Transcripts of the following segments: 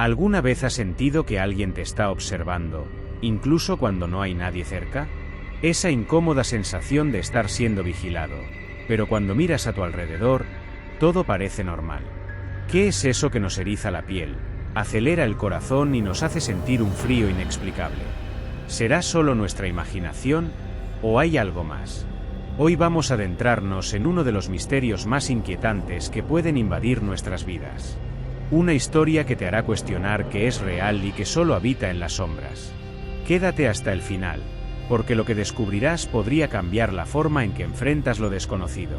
¿Alguna vez has sentido que alguien te está observando, incluso cuando no hay nadie cerca? Esa incómoda sensación de estar siendo vigilado, pero cuando miras a tu alrededor, todo parece normal. ¿Qué es eso que nos eriza la piel, acelera el corazón y nos hace sentir un frío inexplicable? ¿Será solo nuestra imaginación o hay algo más? Hoy vamos a adentrarnos en uno de los misterios más inquietantes que pueden invadir nuestras vidas. Una historia que te hará cuestionar que es real y que solo habita en las sombras. Quédate hasta el final, porque lo que descubrirás podría cambiar la forma en que enfrentas lo desconocido.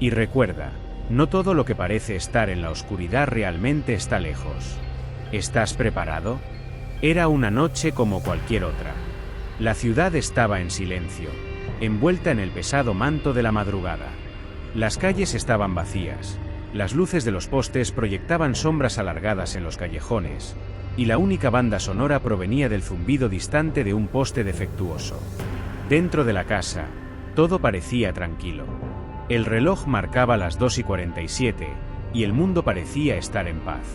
Y recuerda, no todo lo que parece estar en la oscuridad realmente está lejos. ¿Estás preparado? Era una noche como cualquier otra. La ciudad estaba en silencio, envuelta en el pesado manto de la madrugada. Las calles estaban vacías. Las luces de los postes proyectaban sombras alargadas en los callejones, y la única banda sonora provenía del zumbido distante de un poste defectuoso. Dentro de la casa, todo parecía tranquilo. El reloj marcaba las 2:47, y el mundo parecía estar en paz.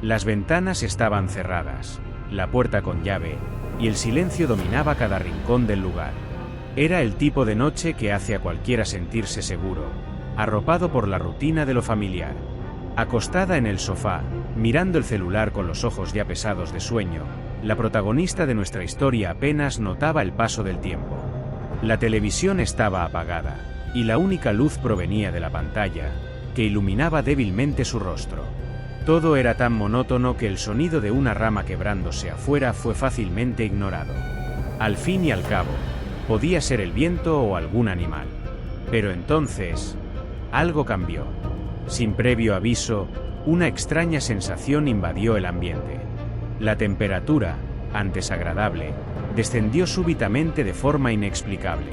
Las ventanas estaban cerradas, la puerta con llave, y el silencio dominaba cada rincón del lugar. Era el tipo de noche que hace a cualquiera sentirse seguro, arropado por la rutina de lo familiar. Acostada en el sofá, mirando el celular con los ojos ya pesados de sueño, la protagonista de nuestra historia apenas notaba el paso del tiempo. La televisión estaba apagada, y la única luz provenía de la pantalla, que iluminaba débilmente su rostro. Todo era tan monótono que el sonido de una rama quebrándose afuera fue fácilmente ignorado. Al fin y al cabo, podía ser el viento o algún animal. Pero entonces, algo cambió. Sin previo aviso, una extraña sensación invadió el ambiente. La temperatura, antes agradable, descendió súbitamente de forma inexplicable.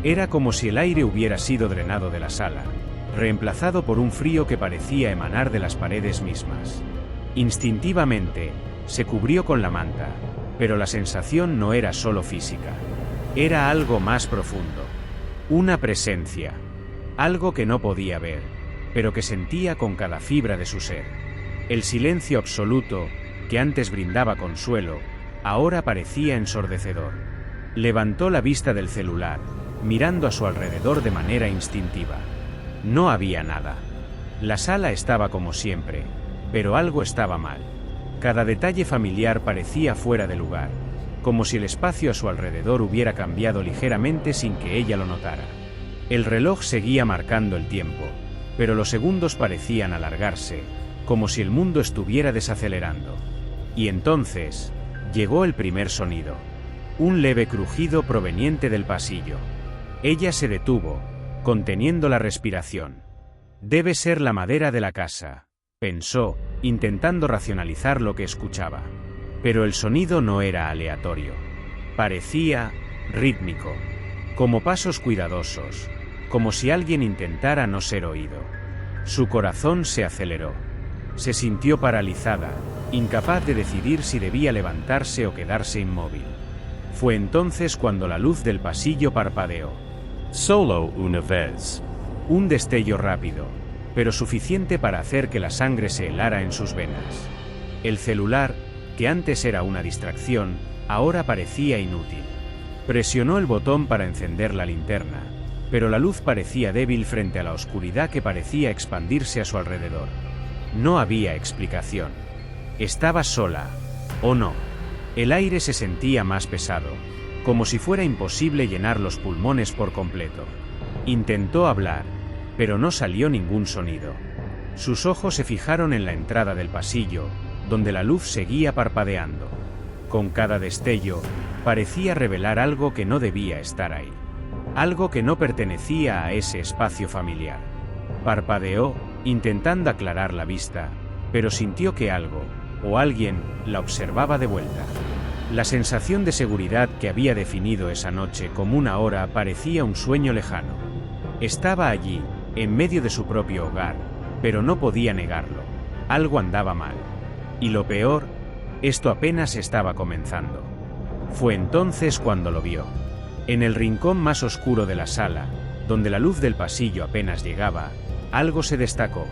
Era como si el aire hubiera sido drenado de la sala, reemplazado por un frío que parecía emanar de las paredes mismas. Instintivamente, se cubrió con la manta, pero la sensación no era solo física. Era algo más profundo. Una presencia. Algo que no podía ver, pero que sentía con cada fibra de su ser. El silencio absoluto, que antes brindaba consuelo, ahora parecía ensordecedor. Levantó la vista del celular, mirando a su alrededor de manera instintiva. No había nada. La sala estaba como siempre, pero algo estaba mal. Cada detalle familiar parecía fuera de lugar, como si el espacio a su alrededor hubiera cambiado ligeramente sin que ella lo notara. El reloj seguía marcando el tiempo, pero los segundos parecían alargarse, como si el mundo estuviera desacelerando. Y entonces, llegó el primer sonido. Un leve crujido proveniente del pasillo. Ella se detuvo, conteniendo la respiración. Debe ser la madera de la casa, pensó, intentando racionalizar lo que escuchaba. Pero el sonido no era aleatorio. Parecía rítmico, como pasos cuidadosos, como si alguien intentara no ser oído. Su corazón se aceleró. Se sintió paralizada, incapaz de decidir si debía levantarse o quedarse inmóvil. Fue entonces cuando la luz del pasillo parpadeó. Solo una vez. Un destello rápido, pero suficiente para hacer que la sangre se helara en sus venas. El celular, que antes era una distracción, ahora parecía inútil. Presionó el botón para encender la linterna, pero la luz parecía débil frente a la oscuridad que parecía expandirse a su alrededor. No había explicación. Estaba sola, ¿o no? El aire se sentía más pesado, como si fuera imposible llenar los pulmones por completo. Intentó hablar, pero no salió ningún sonido. Sus ojos se fijaron en la entrada del pasillo, donde la luz seguía parpadeando. Con cada destello, parecía revelar algo que no debía estar ahí. Algo que no pertenecía a ese espacio familiar. Parpadeó, intentando aclarar la vista, pero sintió que algo, o alguien, la observaba de vuelta. La sensación de seguridad que había definido esa noche como una hora parecía un sueño lejano. Estaba allí, en medio de su propio hogar, pero no podía negarlo. Algo andaba mal. Y lo peor, esto apenas estaba comenzando. Fue entonces cuando lo vio. En el rincón más oscuro de la sala, donde la luz del pasillo apenas llegaba, algo se destacó.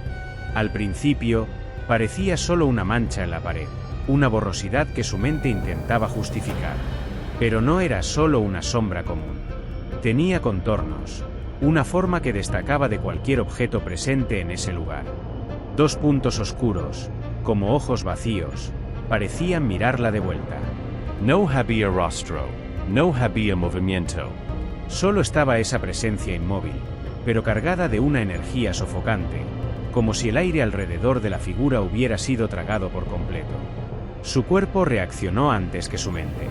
Al principio, parecía solo una mancha en la pared, una borrosidad que su mente intentaba justificar. Pero no era solo una sombra común. Tenía contornos, una forma que destacaba de cualquier objeto presente en ese lugar. Dos puntos oscuros, como ojos vacíos, parecían mirarla de vuelta. No había rostro, no había movimiento. Solo estaba esa presencia inmóvil, pero cargada de una energía sofocante, como si el aire alrededor de la figura hubiera sido tragado por completo. Su cuerpo reaccionó antes que su mente.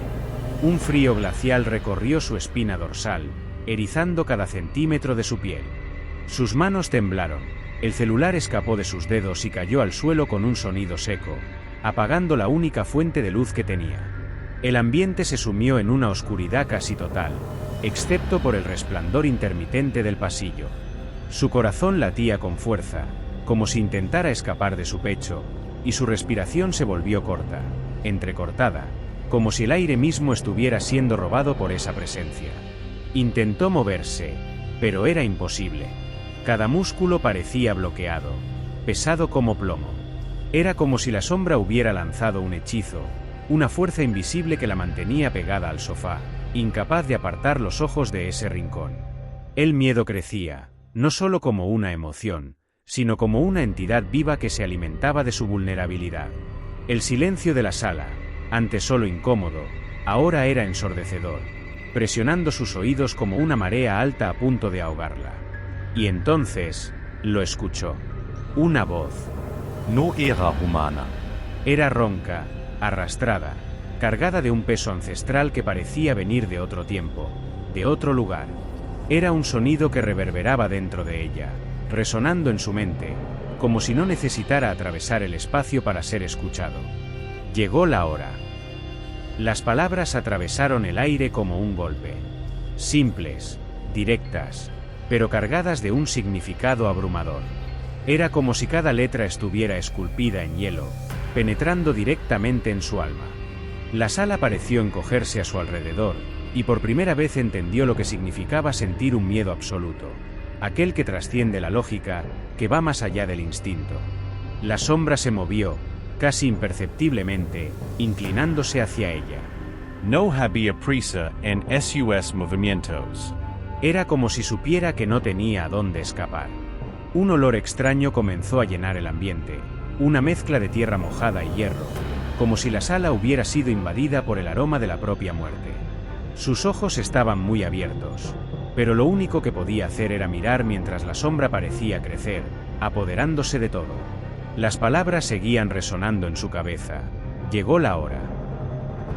Un frío glacial recorrió su espina dorsal, erizando cada centímetro de su piel. Sus manos temblaron, el celular escapó de sus dedos y cayó al suelo con un sonido seco, apagando la única fuente de luz que tenía. El ambiente se sumió en una oscuridad casi total, excepto por el resplandor intermitente del pasillo. Su corazón latía con fuerza, como si intentara escapar de su pecho, y su respiración se volvió corta, entrecortada, como si el aire mismo estuviera siendo robado por esa presencia. Intentó moverse, pero era imposible. Cada músculo parecía bloqueado, pesado como plomo. Era como si la sombra hubiera lanzado un hechizo, una fuerza invisible que la mantenía pegada al sofá, incapaz de apartar los ojos de ese rincón. El miedo crecía, no solo como una emoción, sino como una entidad viva que se alimentaba de su vulnerabilidad. El silencio de la sala, antes solo incómodo, ahora era ensordecedor, presionando sus oídos como una marea alta a punto de ahogarla. Y entonces, lo escuchó. Una voz. No era humana. Era ronca, arrastrada, cargada de un peso ancestral que parecía venir de otro tiempo, de otro lugar. Era un sonido que reverberaba dentro de ella, resonando en su mente, como si no necesitara atravesar el espacio para ser escuchado. Llegó la hora. Las palabras atravesaron el aire como un golpe. Simples, directas, pero cargadas de un significado abrumador. Era como si cada letra estuviera esculpida en hielo, penetrando directamente en su alma. La sala pareció encogerse a su alrededor, y por primera vez entendió lo que significaba sentir un miedo absoluto, aquel que trasciende la lógica, que va más allá del instinto. La sombra se movió, casi imperceptiblemente, inclinándose hacia ella. No había prisa en sus movimientos. Era como si supiera que no tenía a dónde escapar. Un olor extraño comenzó a llenar el ambiente, una mezcla de tierra mojada y hierro, como si la sala hubiera sido invadida por el aroma de la propia muerte. Sus ojos estaban muy abiertos, pero lo único que podía hacer era mirar mientras la sombra parecía crecer, apoderándose de todo. Las palabras seguían resonando en su cabeza. Llegó la hora.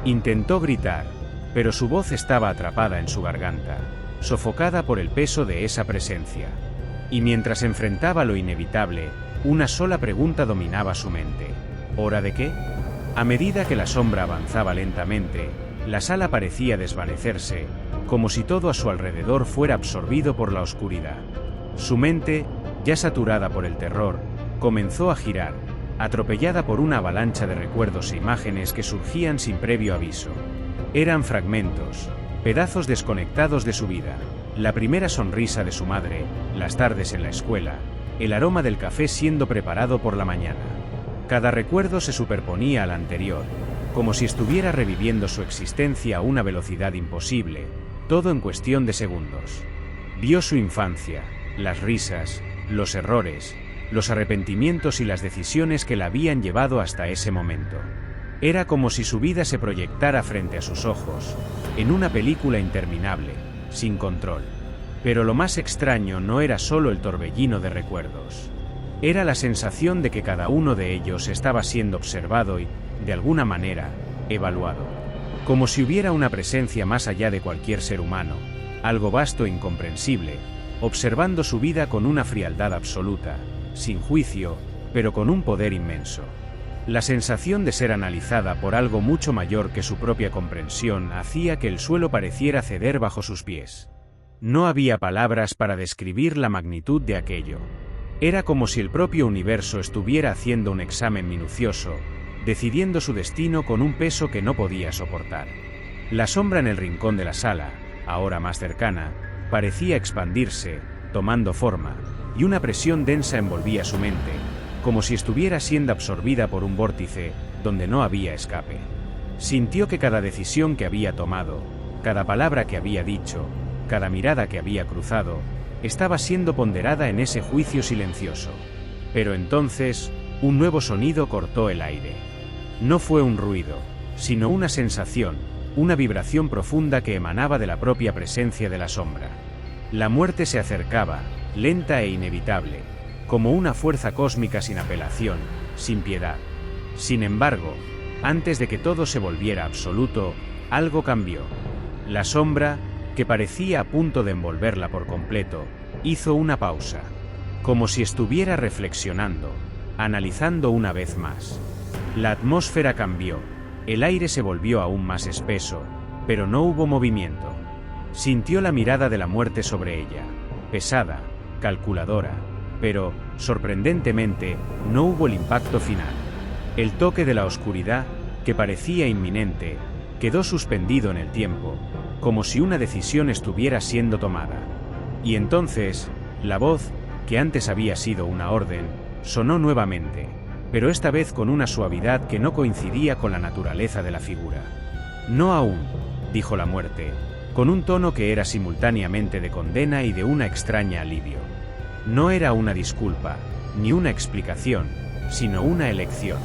Intentó gritar, pero su voz estaba atrapada en su garganta, sofocada por el peso de esa presencia. Y mientras enfrentaba lo inevitable, una sola pregunta dominaba su mente. ¿Hora de qué? A medida que la sombra avanzaba lentamente, la sala parecía desvanecerse, como si todo a su alrededor fuera absorbido por la oscuridad. Su mente, ya saturada por el terror, comenzó a girar, atropellada por una avalancha de recuerdos e imágenes que surgían sin previo aviso. Eran fragmentos, pedazos desconectados de su vida, la primera sonrisa de su madre, las tardes en la escuela, el aroma del café siendo preparado por la mañana. Cada recuerdo se superponía al anterior, como si estuviera reviviendo su existencia a una velocidad imposible, todo en cuestión de segundos. Vio su infancia, las risas, los errores, los arrepentimientos y las decisiones que la habían llevado hasta ese momento. Era como si su vida se proyectara frente a sus ojos, en una película interminable, sin control. Pero lo más extraño no era solo el torbellino de recuerdos. Era la sensación de que cada uno de ellos estaba siendo observado y, de alguna manera, evaluado. Como si hubiera una presencia más allá de cualquier ser humano, algo vasto e incomprensible, observando su vida con una frialdad absoluta, sin juicio, pero con un poder inmenso. La sensación de ser analizada por algo mucho mayor que su propia comprensión hacía que el suelo pareciera ceder bajo sus pies. No había palabras para describir la magnitud de aquello. Era como si el propio universo estuviera haciendo un examen minucioso, decidiendo su destino con un peso que no podía soportar. La sombra en el rincón de la sala, ahora más cercana, parecía expandirse, tomando forma, y una presión densa envolvía su mente, como si estuviera siendo absorbida por un vórtice, donde no había escape. Sintió que cada decisión que había tomado, cada palabra que había dicho, cada mirada que había cruzado, estaba siendo ponderada en ese juicio silencioso. Pero entonces, un nuevo sonido cortó el aire. No fue un ruido, sino una sensación, una vibración profunda que emanaba de la propia presencia de la sombra. La muerte se acercaba, lenta e inevitable, como una fuerza cósmica sin apelación, sin piedad. Sin embargo, antes de que todo se volviera absoluto, algo cambió. La sombra, que parecía a punto de envolverla por completo, hizo una pausa, como si estuviera reflexionando, analizando una vez más. La atmósfera cambió, el aire se volvió aún más espeso, pero no hubo movimiento. Sintió la mirada de la muerte sobre ella, pesada, calculadora, pero, sorprendentemente, no hubo el impacto final. El toque de la oscuridad, que parecía inminente, quedó suspendido en el tiempo, como si una decisión estuviera siendo tomada. Y entonces, la voz, que antes había sido una orden, sonó nuevamente, pero esta vez con una suavidad que no coincidía con la naturaleza de la figura. «No aún», dijo la muerte, con un tono que era simultáneamente de condena y de una extraña alivio. No era una disculpa, ni una explicación, sino una elección.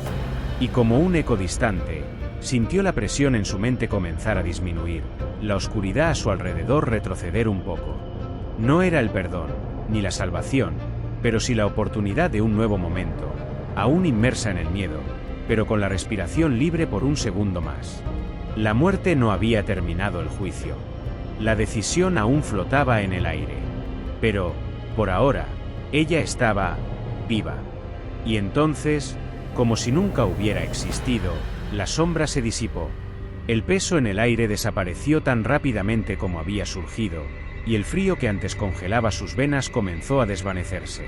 Y como un eco distante, sintió la presión en su mente comenzar a disminuir, la oscuridad a su alrededor retroceder un poco. No era el perdón, ni la salvación, pero sí la oportunidad de un nuevo momento, aún inmersa en el miedo, pero con la respiración libre por un segundo más. La muerte no había terminado el juicio. La decisión aún flotaba en el aire. Pero, por ahora, ella estaba viva. Y entonces, como si nunca hubiera existido, la sombra se disipó. El peso en el aire desapareció tan rápidamente como había surgido, y el frío que antes congelaba sus venas comenzó a desvanecerse.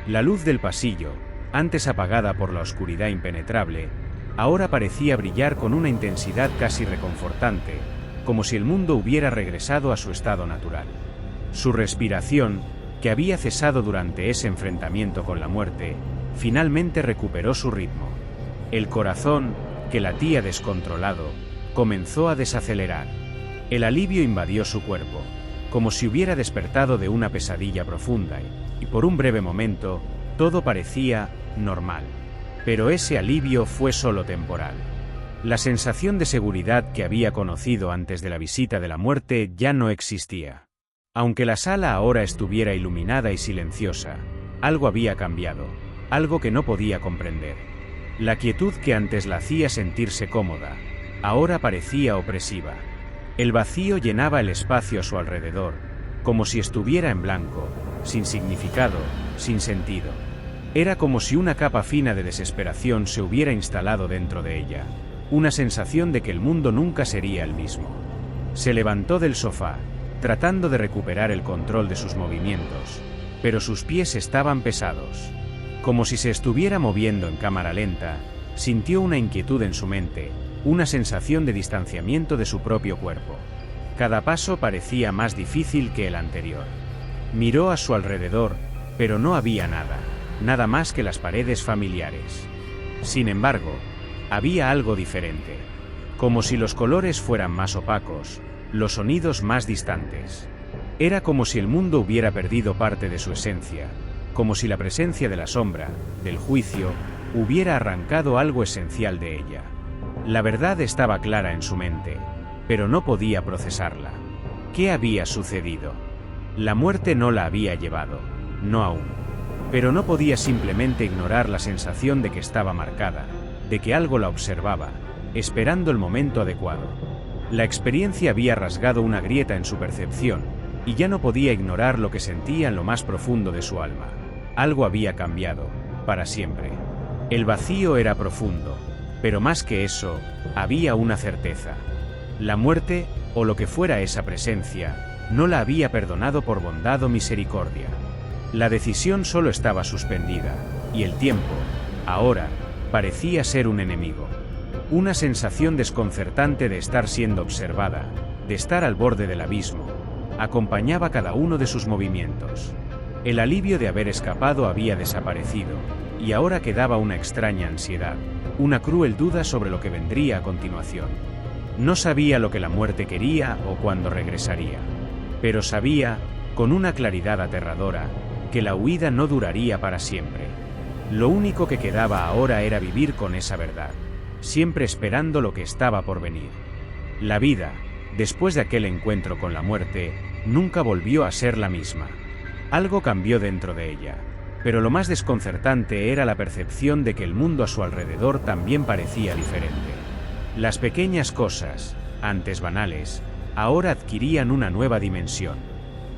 La luz del pasillo, antes apagada por la oscuridad impenetrable, ahora parecía brillar con una intensidad casi reconfortante, como si el mundo hubiera regresado a su estado natural. Su respiración, que había cesado durante ese enfrentamiento con la muerte, finalmente recuperó su ritmo. El corazón, que latía descontrolado, comenzó a desacelerar. El alivio invadió su cuerpo, como si hubiera despertado de una pesadilla profunda, y por un breve momento, todo parecía normal. Pero ese alivio fue solo temporal. La sensación de seguridad que había conocido antes de la visita de la muerte ya no existía. Aunque la sala ahora estuviera iluminada y silenciosa, algo había cambiado, algo que no podía comprender. La quietud que antes la hacía sentirse cómoda, ahora parecía opresiva. El vacío llenaba el espacio a su alrededor, como si estuviera en blanco, sin significado, sin sentido. Era como si una capa fina de desesperación se hubiera instalado dentro de ella, una sensación de que el mundo nunca sería el mismo. Se levantó del sofá, tratando de recuperar el control de sus movimientos, pero sus pies estaban pesados. Como si se estuviera moviendo en cámara lenta, sintió una inquietud en su mente, una sensación de distanciamiento de su propio cuerpo. Cada paso parecía más difícil que el anterior. Miró a su alrededor, pero no había nada, nada más que las paredes familiares. Sin embargo, había algo diferente, como si los colores fueran más opacos, los sonidos más distantes. Era como si el mundo hubiera perdido parte de su esencia, como si la presencia de la sombra, del juicio, hubiera arrancado algo esencial de ella. La verdad estaba clara en su mente, pero no podía procesarla. ¿Qué había sucedido? La muerte no la había llevado, no aún. Pero no podía simplemente ignorar la sensación de que estaba marcada, de que algo la observaba, esperando el momento adecuado. La experiencia había rasgado una grieta en su percepción, y ya no podía ignorar lo que sentía en lo más profundo de su alma. Algo había cambiado, para siempre. El vacío era profundo, pero más que eso, había una certeza. La muerte, o lo que fuera esa presencia, no la había perdonado por bondad o misericordia. La decisión solo estaba suspendida, y el tiempo, ahora, parecía ser un enemigo. Una sensación desconcertante de estar siendo observada, de estar al borde del abismo, acompañaba cada uno de sus movimientos. El alivio de haber escapado había desaparecido, y ahora quedaba una extraña ansiedad, una cruel duda sobre lo que vendría a continuación. No sabía lo que la muerte quería o cuándo regresaría, pero sabía, con una claridad aterradora, que la huida no duraría para siempre. Lo único que quedaba ahora era vivir con esa verdad, siempre esperando lo que estaba por venir. La vida, después de aquel encuentro con la muerte, nunca volvió a ser la misma. Algo cambió dentro de ella, pero lo más desconcertante era la percepción de que el mundo a su alrededor también parecía diferente. Las pequeñas cosas, antes banales, ahora adquirían una nueva dimensión.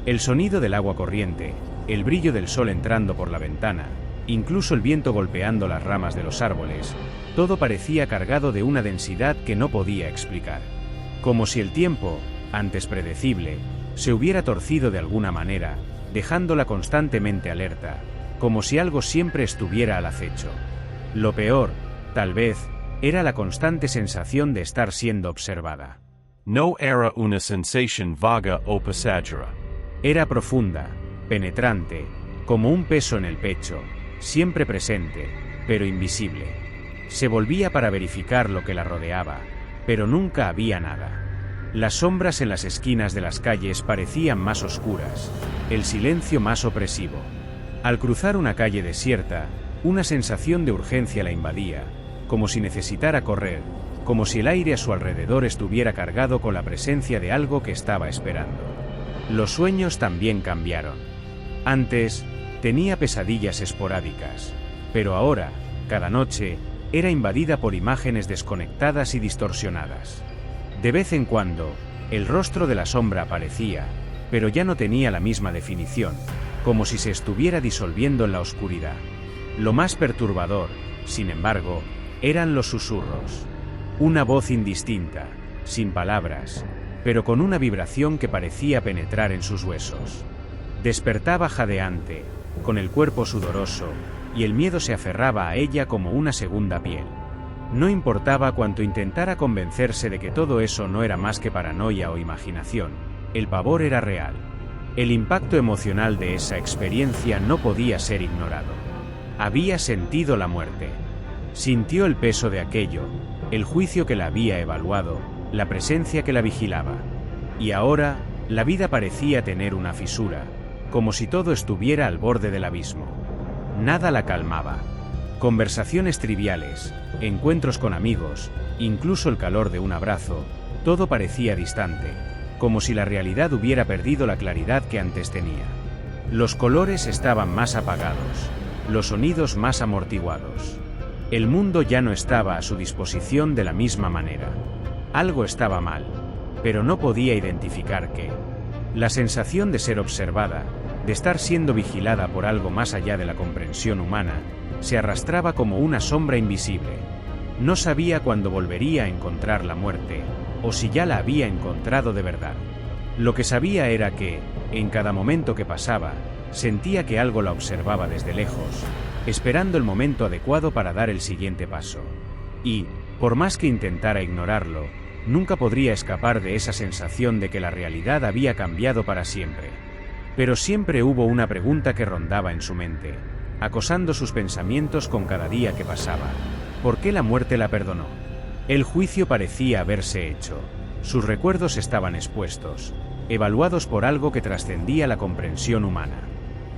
El sonido del agua corriente, el brillo del sol entrando por la ventana, incluso el viento golpeando las ramas de los árboles, todo parecía cargado de una densidad que no podía explicar. Como si el tiempo, antes predecible, se hubiera torcido de alguna manera, dejándola constantemente alerta, como si algo siempre estuviera al acecho. Lo peor, tal vez, era la constante sensación de estar siendo observada. No era una sensación vaga o pasajera. Era profunda, penetrante, como un peso en el pecho, siempre presente, pero invisible. Se volvía para verificar lo que la rodeaba, pero nunca había nada. Las sombras en las esquinas de las calles parecían más oscuras, el silencio más opresivo. Al cruzar una calle desierta, una sensación de urgencia la invadía, como si necesitara correr, como si el aire a su alrededor estuviera cargado con la presencia de algo que estaba esperando. Los sueños también cambiaron. Antes, tenía pesadillas esporádicas, pero ahora, cada noche, era invadida por imágenes desconectadas y distorsionadas. De vez en cuando, el rostro de la sombra aparecía, pero ya no tenía la misma definición, como si se estuviera disolviendo en la oscuridad. Lo más perturbador, sin embargo, eran los susurros. Una voz indistinta, sin palabras, pero con una vibración que parecía penetrar en sus huesos. Despertaba jadeante, con el cuerpo sudoroso, y el miedo se aferraba a ella como una segunda piel. No importaba cuánto intentara convencerse de que todo eso no era más que paranoia o imaginación, el pavor era real. El impacto emocional de esa experiencia no podía ser ignorado. Había sentido la muerte. Sintió el peso de aquello, el juicio que la había evaluado, la presencia que la vigilaba. Y ahora, la vida parecía tener una fisura, como si todo estuviera al borde del abismo. Nada la calmaba. Conversaciones triviales, encuentros con amigos, incluso el calor de un abrazo, todo parecía distante, como si la realidad hubiera perdido la claridad que antes tenía. Los colores estaban más apagados, los sonidos más amortiguados. El mundo ya no estaba a su disposición de la misma manera. Algo estaba mal, pero no podía identificar qué. La sensación de ser observada, de estar siendo vigilada por algo más allá de la comprensión humana, se arrastraba como una sombra invisible. No sabía cuándo volvería a encontrar la muerte, o si ya la había encontrado de verdad. Lo que sabía era que, en cada momento que pasaba, sentía que algo la observaba desde lejos, esperando el momento adecuado para dar el siguiente paso. Y, por más que intentara ignorarlo, nunca podría escapar de esa sensación de que la realidad había cambiado para siempre. Pero siempre hubo una pregunta que rondaba en su mente, acosando sus pensamientos con cada día que pasaba. ¿Por qué la muerte la perdonó? El juicio parecía haberse hecho. Sus recuerdos estaban expuestos, evaluados por algo que trascendía la comprensión humana.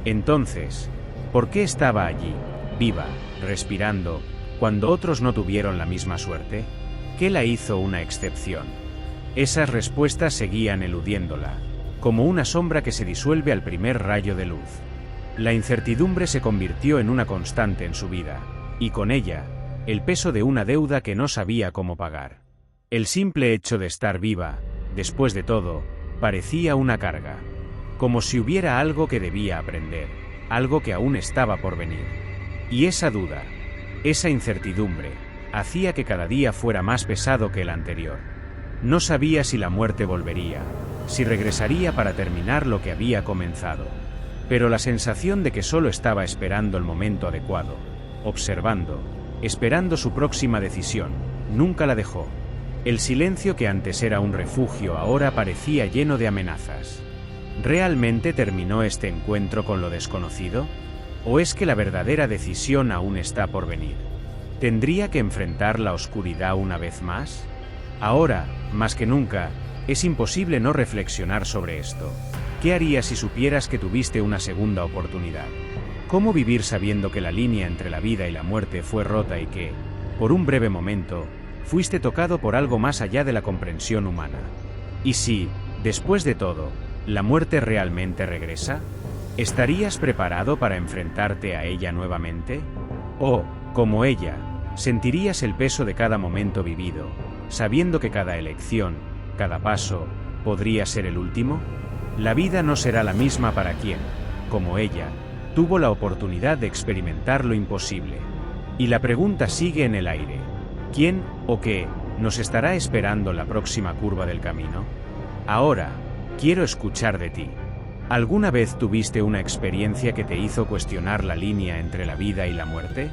Entonces, ¿por qué estaba allí, viva, respirando, cuando otros no tuvieron la misma suerte? ¿Qué la hizo una excepción? Esas respuestas seguían eludiéndola, como una sombra que se disuelve al primer rayo de luz. La incertidumbre se convirtió en una constante en su vida, y con ella, el peso de una deuda que no sabía cómo pagar. El simple hecho de estar viva, después de todo, parecía una carga, como si hubiera algo que debía aprender, algo que aún estaba por venir. Y esa duda, esa incertidumbre, hacía que cada día fuera más pesado que el anterior. No sabía si la muerte volvería, si regresaría para terminar lo que había comenzado. Pero la sensación de que solo estaba esperando el momento adecuado, observando, esperando su próxima decisión, nunca la dejó. El silencio que antes era un refugio ahora parecía lleno de amenazas. ¿Realmente terminó este encuentro con lo desconocido? ¿O es que la verdadera decisión aún está por venir? ¿Tendría que enfrentar la oscuridad una vez más? Ahora, más que nunca, es imposible no reflexionar sobre esto. ¿Qué harías si supieras que tuviste una segunda oportunidad? ¿Cómo vivir sabiendo que la línea entre la vida y la muerte fue rota y que, por un breve momento, fuiste tocado por algo más allá de la comprensión humana? ¿Y si, después de todo, la muerte realmente regresa? ¿Estarías preparado para enfrentarte a ella nuevamente? ¿O, como ella, sentirías el peso de cada momento vivido, sabiendo que cada elección, cada paso, podría ser el último? La vida no será la misma para quien, como ella, tuvo la oportunidad de experimentar lo imposible. Y la pregunta sigue en el aire. ¿Quién o qué nos estará esperando la próxima curva del camino? Ahora, quiero escuchar de ti. ¿Alguna vez tuviste una experiencia que te hizo cuestionar la línea entre la vida y la muerte?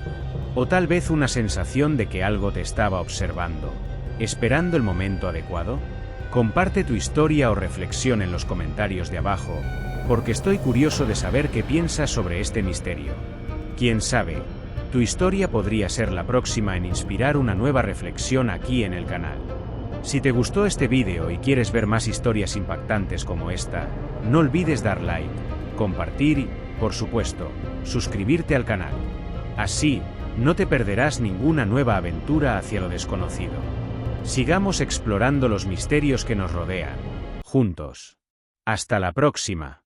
¿O tal vez una sensación de que algo te estaba observando, esperando el momento adecuado? Comparte tu historia o reflexión en los comentarios de abajo, porque estoy curioso de saber qué piensas sobre este misterio. Quién sabe, tu historia podría ser la próxima en inspirar una nueva reflexión aquí en el canal. Si te gustó este vídeo y quieres ver más historias impactantes como esta, no olvides dar like, compartir y, por supuesto, suscribirte al canal. Así, no te perderás ninguna nueva aventura hacia lo desconocido. Sigamos explorando los misterios que nos rodean, juntos. Hasta la próxima.